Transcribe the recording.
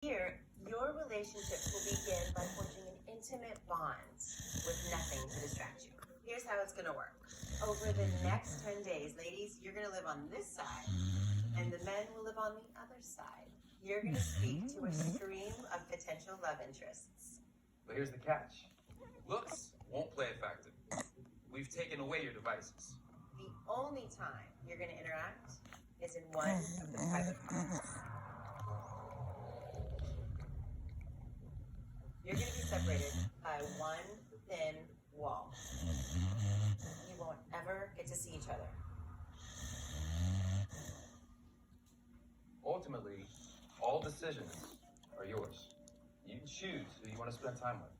Here, your relationship will begin by forging an intimate bond with nothing to distract you. Here's how it's gonna work. Over the next 10 days, ladies, you're gonna live on this side, and the men will live on the other side. You're gonna speak to a stream of potential love interests. But here's the catch. Looks won't play a factor. We've taken away your devices. The only time you're gonna interact is in one of the private parts. You're gonna be separated by one thin wall. You won't ever get to see each other. Ultimately, all decisions are yours. You can choose who you want to spend time with.